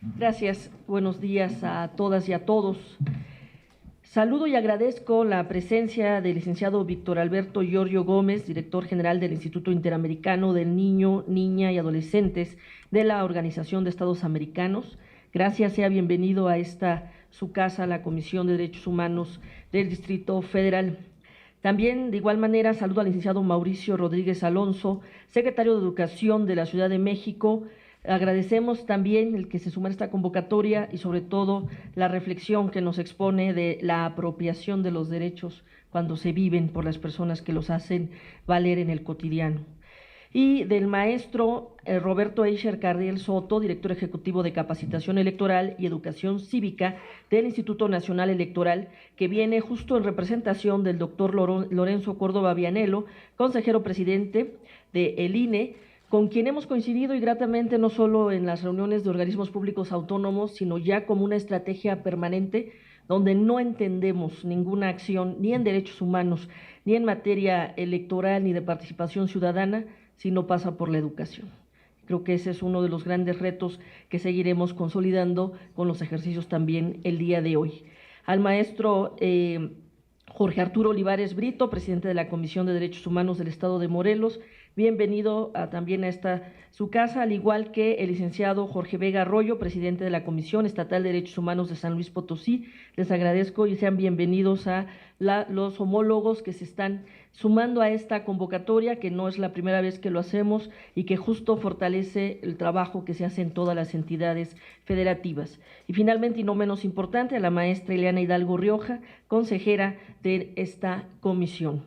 Gracias. Buenos días a todas y a todos. Saludo y agradezco la presencia del licenciado Víctor Alberto Giorgio Gómez, director general del Instituto Interamericano del Niño, Niña y Adolescentes de la Organización de Estados Americanos. Gracias, sea bienvenido a esta su casa, la Comisión de Derechos Humanos del Distrito Federal. También, de igual manera, saludo al licenciado Mauricio Rodríguez Alonso, secretario de Educación de la Ciudad de México. Agradecemos también el que se sumara a esta convocatoria y sobre todo la reflexión que nos expone de la apropiación de los derechos cuando se viven por las personas que los hacen valer en el cotidiano. Y del maestro Roberto Eicher Cardiel Soto, director ejecutivo de Capacitación Electoral y Educación Cívica del Instituto Nacional Electoral, que viene justo en representación del doctor Lorenzo Córdoba Vianello, consejero presidente del INE, con quien hemos coincidido y gratamente no solo en las reuniones de organismos públicos autónomos, sino ya como una estrategia permanente donde no entendemos ninguna acción ni en derechos humanos, ni en materia electoral, ni de participación ciudadana, si no pasa por la educación. Creo que ese es uno de los grandes retos que seguiremos consolidando con los ejercicios también el día de hoy. Al maestro Jorge Arturo Olivares Brito, presidente de la Comisión de Derechos Humanos del Estado de Morelos, bienvenido también a esta su casa, al igual que el licenciado Jorge Vega Arroyo, presidente de la Comisión Estatal de Derechos Humanos de San Luis Potosí. Les agradezco y sean bienvenidos a los homólogos que se están sumando a esta convocatoria, que no es la primera vez que lo hacemos y que justo fortalece el trabajo que se hace en todas las entidades federativas. Y finalmente, y no menos importante, a la maestra Ileana Hidalgo Rioja, consejera de esta comisión.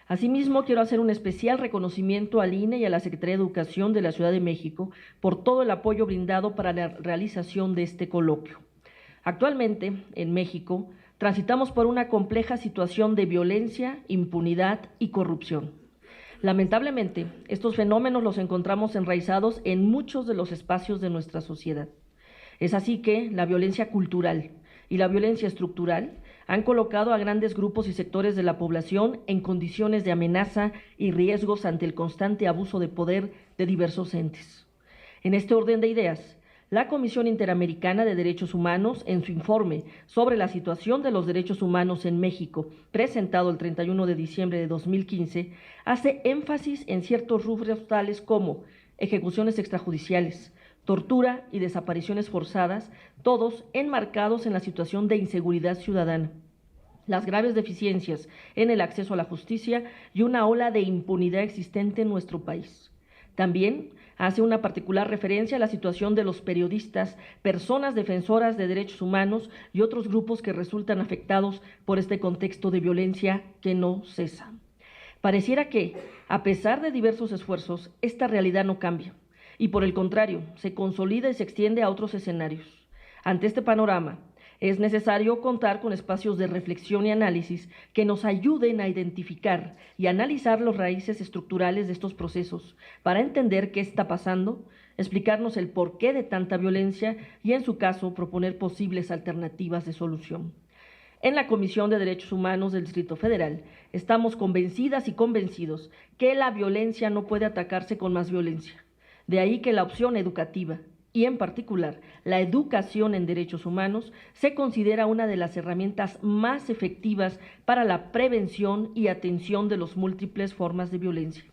Asimismo, quiero hacer un especial reconocimiento al INE y a la Secretaría de Educación de la Ciudad de México por todo el apoyo brindado para la realización de este coloquio. Actualmente, en México, transitamos por una compleja situación de violencia, impunidad y corrupción. Lamentablemente, estos fenómenos los encontramos enraizados en muchos de los espacios de nuestra sociedad. Es así que la violencia cultural y la violencia estructural han colocado a grandes grupos y sectores de la población en condiciones de amenaza y riesgos ante el constante abuso de poder de diversos entes. En este orden de ideas, la Comisión Interamericana de Derechos Humanos, en su informe sobre la situación de los derechos humanos en México, presentado el 31 de diciembre de 2015, hace énfasis en ciertos rubros tales como ejecuciones extrajudiciales, tortura y desapariciones forzadas, todos enmarcados en la situación de inseguridad ciudadana, las graves deficiencias en el acceso a la justicia y una ola de impunidad existente en nuestro país. También hace una particular referencia a la situación de los periodistas, personas defensoras de derechos humanos y otros grupos que resultan afectados por este contexto de violencia que no cesa. Pareciera que, a pesar de diversos esfuerzos, esta realidad no cambia y, por el contrario, se consolida y se extiende a otros escenarios. Ante este panorama, es necesario contar con espacios de reflexión y análisis que nos ayuden a identificar y analizar las raíces estructurales de estos procesos para entender qué está pasando, explicarnos el porqué de tanta violencia y, en su caso, proponer posibles alternativas de solución. En la Comisión de Derechos Humanos del Distrito Federal estamos convencidas y convencidos que la violencia no puede atacarse con más violencia. De ahí que la opción educativa, y en particular la educación en derechos humanos, se considera una de las herramientas más efectivas para la prevención y atención de las múltiples formas de violencia.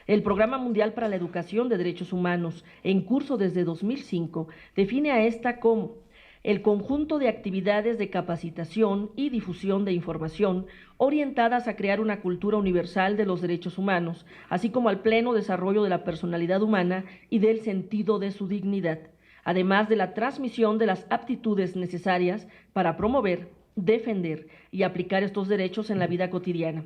El Programa Mundial para la Educación de Derechos Humanos, en curso desde 2005, define a esta como el conjunto de actividades de capacitación y difusión de información orientadas a crear una cultura universal de los derechos humanos, así como al pleno desarrollo de la personalidad humana y del sentido de su dignidad, además de la transmisión de las aptitudes necesarias para promover, defender y aplicar estos derechos en la vida cotidiana.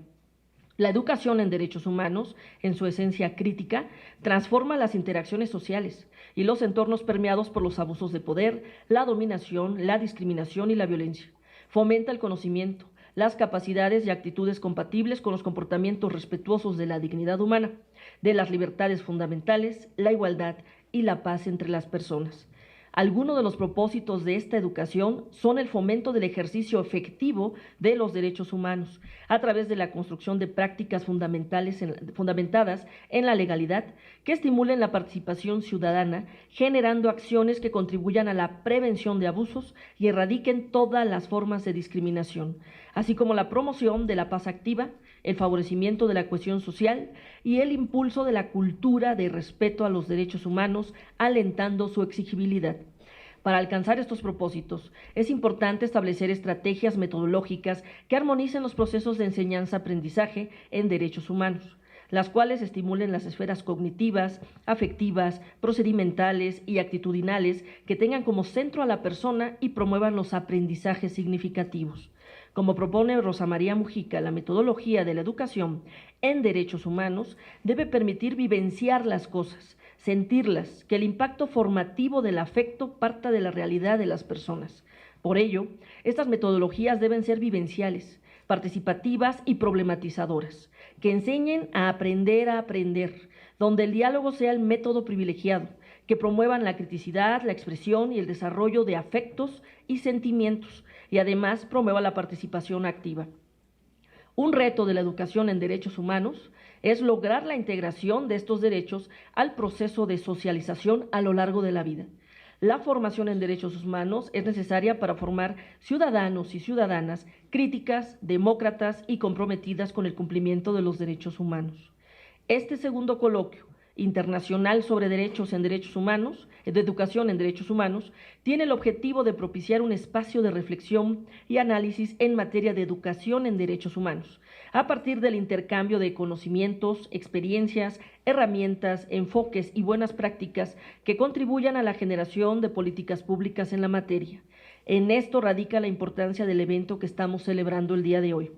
La educación en derechos humanos, en su esencia crítica, transforma las interacciones sociales y los entornos permeados por los abusos de poder, la dominación, la discriminación y la violencia. Fomenta el conocimiento, las capacidades y actitudes compatibles con los comportamientos respetuosos de la dignidad humana, de las libertades fundamentales, la igualdad y la paz entre las personas. Algunos de los propósitos de esta educación son el fomento del ejercicio efectivo de los derechos humanos a través de la construcción de prácticas fundamentadas en la legalidad que estimulen la participación ciudadana, generando acciones que contribuyan a la prevención de abusos y erradiquen todas las formas de discriminación, así como la promoción de la paz activa, el favorecimiento de la cohesión social y el impulso de la cultura de respeto a los derechos humanos, alentando su exigibilidad. Para alcanzar estos propósitos, es importante establecer estrategias metodológicas que armonicen los procesos de enseñanza-aprendizaje en derechos humanos, las cuales estimulen las esferas cognitivas, afectivas, procedimentales y actitudinales que tengan como centro a la persona y promuevan los aprendizajes significativos. Como propone Rosa María Mujica, la metodología de la educación en derechos humanos debe permitir vivenciar las cosas, sentirlas, que el impacto formativo del afecto parta de la realidad de las personas. Por ello, estas metodologías deben ser vivenciales, participativas y problematizadoras, que enseñen a aprender, donde el diálogo sea el método privilegiado, que promuevan la criticidad, la expresión y el desarrollo de afectos y sentimientos, y además promueva la participación activa. Un reto de la educación en derechos humanos es lograr la integración de estos derechos al proceso de socialización a lo largo de la vida. La formación en derechos humanos es necesaria para formar ciudadanos y ciudadanas críticas, demócratas y comprometidas con el cumplimiento de los derechos humanos. Este segundo coloquio internacional sobre derechos en derechos humanos, de educación en derechos humanos, tiene el objetivo de propiciar un espacio de reflexión y análisis en materia de educación en derechos humanos, a partir del intercambio de conocimientos, experiencias, herramientas, enfoques y buenas prácticas que contribuyan a la generación de políticas públicas en la materia. En esto radica la importancia del evento que estamos celebrando el día de hoy.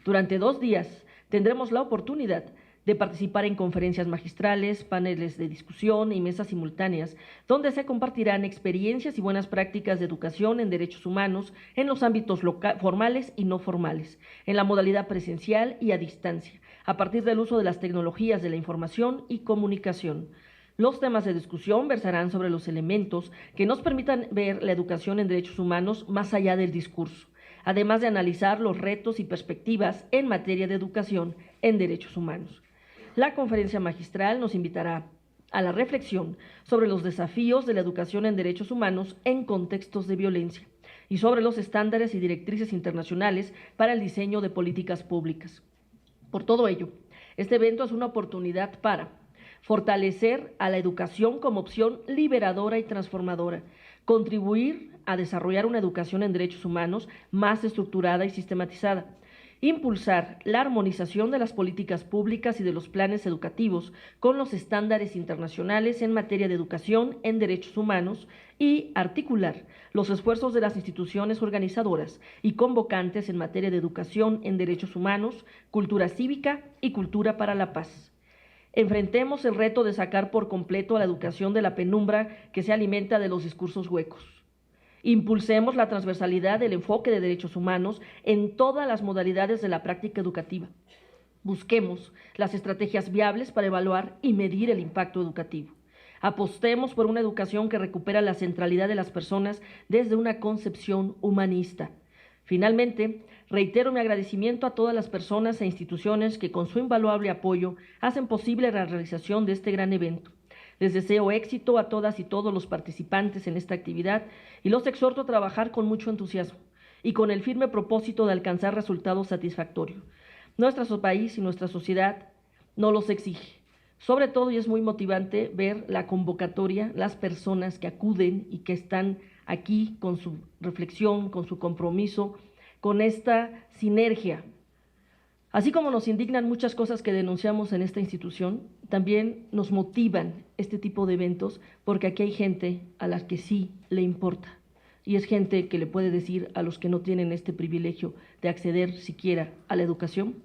Durante 2 días tendremos la oportunidad de participar en conferencias magistrales, paneles de discusión y mesas simultáneas, donde se compartirán experiencias y buenas prácticas de educación en derechos humanos en los ámbitos formales y no formales, en la modalidad presencial y a distancia, a partir del uso de las tecnologías de la información y comunicación. Los temas de discusión versarán sobre los elementos que nos permitan ver la educación en derechos humanos más allá del discurso, además de analizar los retos y perspectivas en materia de educación en derechos humanos. La conferencia magistral nos invitará a la reflexión sobre los desafíos de la educación en derechos humanos en contextos de violencia y sobre los estándares y directrices internacionales para el diseño de políticas públicas. Por todo ello, este evento es una oportunidad para fortalecer a la educación como opción liberadora y transformadora, contribuir a desarrollar una educación en derechos humanos más estructurada y sistematizada, impulsar la armonización de las políticas públicas y de los planes educativos con los estándares internacionales en materia de educación en derechos humanos y articular los esfuerzos de las instituciones organizadoras y convocantes en materia de educación en derechos humanos, cultura cívica y cultura para la paz. Enfrentemos el reto de sacar por completo a la educación de la penumbra que se alimenta de los discursos huecos. Impulsemos la transversalidad del enfoque de derechos humanos en todas las modalidades de la práctica educativa. Busquemos las estrategias viables para evaluar y medir el impacto educativo. Apostemos por una educación que recupera la centralidad de las personas desde una concepción humanista. Finalmente, reitero mi agradecimiento a todas las personas e instituciones que con su invaluable apoyo hacen posible la realización de este gran evento. Les deseo éxito a todas y todos los participantes en esta actividad y los exhorto a trabajar con mucho entusiasmo y con el firme propósito de alcanzar resultados satisfactorios. Nuestro país y nuestra sociedad nos los exige. Sobre todo, y es muy motivante ver la convocatoria, las personas que acuden y que están aquí con su reflexión, con su compromiso, con esta sinergia. Así como nos indignan muchas cosas que denunciamos en esta institución, también nos motivan este tipo de eventos porque aquí hay gente a la que sí le importa y es gente que le puede decir a los que no tienen este privilegio de acceder siquiera a la educación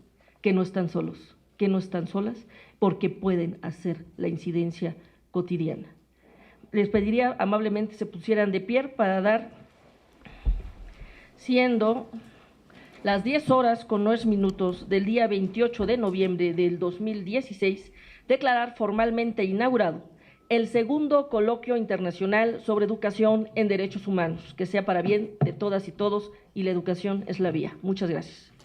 que no están solos, que no están solas porque pueden hacer la incidencia cotidiana. Les pediría amablemente se pusieran de pie para dar, siendo las 10:09 del día 28 de noviembre del 2016, declarar formalmente inaugurado el segundo coloquio internacional sobre educación en derechos humanos, que sea para bien de todas y todos, y la educación es la vía. Muchas gracias.